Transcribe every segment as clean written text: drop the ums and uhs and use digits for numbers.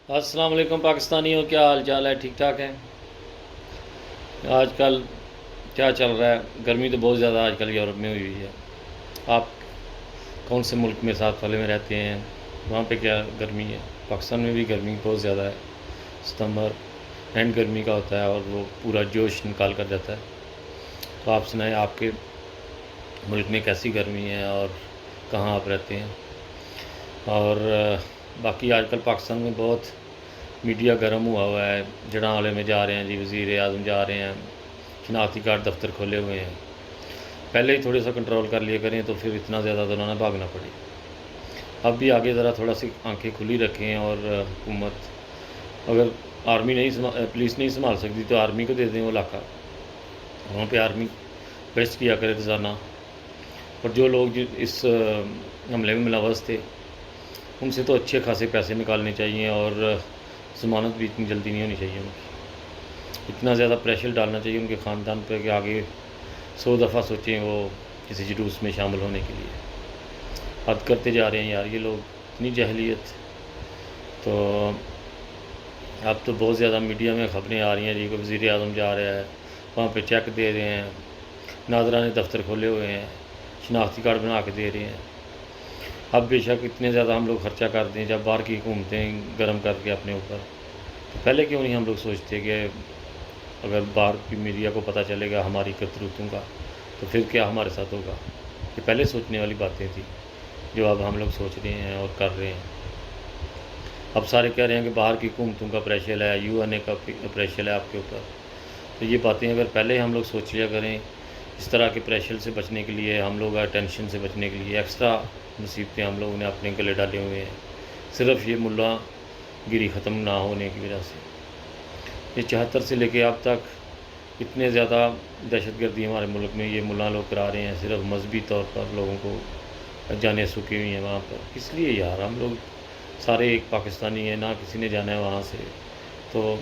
السلام علیکم پاکستانیوں، کیا حال چال ہے؟ ٹھیک ٹھاک ہیں؟ آج کل کیا چل رہا ہے؟ گرمی تو بہت زیادہ آج کل یورپ میں ہوئی ہے۔ آپ کون سے ملک میں ساتھ والے میں رہتے ہیں؟ وہاں پہ کیا گرمی ہے؟ پاکستان میں بھی گرمی بہت زیادہ ہے۔ ستمبر اینڈ گرمی کا ہوتا ہے اور وہ پورا جوش نکال کر جاتا ہے۔ تو آپ سنائیں، آپ کے ملک میں کیسی گرمی ہے اور کہاں آپ رہتے ہیں؟ اور باقی آج کل پاکستان میں بہت میڈیا گرم ہوا ہے۔ جڑاں والے میں جا رہے ہیں جی، وزیر اعظم جا رہے ہیں، شناختی کارڈ دفتر کھولے ہوئے ہیں۔ پہلے ہی تھوڑے سا کنٹرول کر لیا کریں تو پھر اتنا زیادہ تو نہ بھاگنا پڑے۔ اب بھی آگے ذرا تھوڑا سی آنکھیں کھلی رکھیں، اور حکومت اگر آرمی نہیں پولیس نہیں سنبھال سکتی تو آرمی کو دے دیں وہ علاقہ، وہاں پہ آرمی گشت کیا کرے روزانہ۔ اور جو لوگ اس حملے میں ملوث تھے ان سے تو اچھے خاصے پیسے نکالنے چاہیے، اور ضمانت بھی اتنی جلدی نہیں ہونی چاہیے ان کی۔ اتنا زیادہ پریشر ڈالنا چاہیے ان کے خاندان پہ کہ آگے 100 دفعہ سوچیں وہ کسی جلوس میں شامل ہونے کے لیے۔ حد کرتے جا رہے ہیں یار یہ لوگ، اتنی جہلیت۔ تو اب تو بہت زیادہ میڈیا میں خبریں آ رہی ہیں جی کہ وزیر اعظم جا رہا ہے، وہاں پہ چیک دے رہے ہیں، ناظرانہ دفتر کھولے ہوئے ہیں، شناختی کارڈ بنا کے دے رہے ہیں۔ اب بے شک اتنے زیادہ ہم لوگ خرچہ کرتے ہیں جب باہر کی حکومتیں گرم کر کے اپنے اوپر، تو پہلے کیوں نہیں ہم لوگ سوچتے کہ اگر باہر کی میڈیا کو پتہ چلے گا ہماری کرتوتوں کا تو پھر کیا ہمارے ساتھ ہوگا؟ یہ پہلے سوچنے والی باتیں تھیں جو اب ہم لوگ سوچ رہے ہیں اور کر رہے ہیں۔ اب سارے کہہ رہے ہیں کہ باہر کی حکومتوں کا پریشر ہے، UN کا پریشر ہے آپ کے اوپر۔ تو یہ باتیں اگر پہلے ہم لوگ سوچ لیا کریں، اس طرح کے پریشر سے بچنے کے لیے، ہم لوگ ٹینشن سے بچنے کے لیے ایکسٹرا مصیبتیں ہم لوگوں نے اپنے گلے ڈالے ہوئے ہیں، صرف یہ ملا گیری ختم نہ ہونے کی وجہ سے۔ یہ 74 سے لے کے اب تک اتنے زیادہ دہشت گردی ہمارے ملک میں یہ ملا لوگ کرا رہے ہیں، صرف مذہبی طور پر لوگوں کو جانیں سکی ہوئی ہیں وہاں پر۔ اس لیے یار ہم لوگ سارے ایک پاکستانی ہیں، نہ کسی نے جانا ہے وہاں سے، تو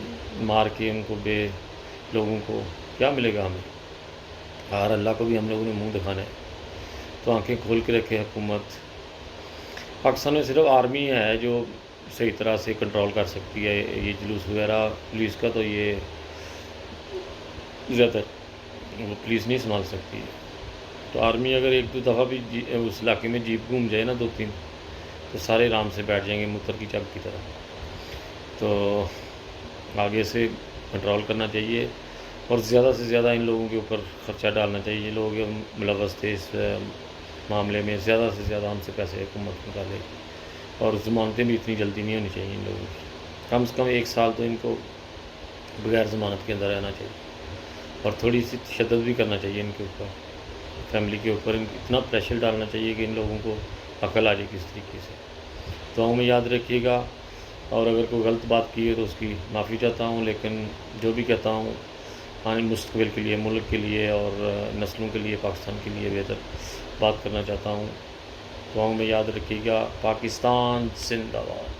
مار کے ان کو بے لوگوں کو کیا ملے گا ہمیں؟ اور اللہ کو بھی ہم لوگوں نے منہ دکھانا ہے۔ تو آنکھیں کھول کے رکھے حکومت۔ پاکستان میں صرف آرمی ہے جو صحیح طرح سے کنٹرول کر سکتی ہے یہ جلوس وغیرہ، پولیس کا تو یہ زیادہ وہ پولیس نہیں سنبھال سکتی ہے۔ تو آرمی اگر ایک دو دفعہ بھی اس علاقے میں جیپ گھوم جائے نا 2-3، تو سارے آرام سے بیٹھ جائیں گے موتر کی چک کی طرح۔ تو آگے سے کنٹرول کرنا چاہیے، اور زیادہ سے زیادہ ان لوگوں کے اوپر خرچہ ڈالنا چاہیے۔ یہ لوگ ملوث تھے اس معاملے میں، زیادہ سے زیادہ ہم سے پیسے حکومت نکالے، اور ضمانتیں بھی اتنی جلدی نہیں ہونی چاہیے ان لوگوں کی۔ کم سے کم 1 سال تو ان کو بغیر ضمانت کے اندر رہنا چاہیے، اور تھوڑی سی تشدد بھی کرنا چاہیے ان کے اوپر، فیملی کے اوپر اتنا پریشر ڈالنا چاہیے کہ ان لوگوں کو عقل آ جائے کس طریقے سے۔ تو میں یاد رکھیے گا، اور اگر کوئی غلط بات کی ہے تو اس کی معافی چاہتا ہوں، لیکن جو بھی کہتا ہوں آنے مستقبل کے لیے، ملک کے لیے اور نسلوں کے لیے، پاکستان کے لیے بہتر بات کرنا چاہتا ہوں۔ تو میں یاد رکھیے گا۔ پاکستان زندہ باد۔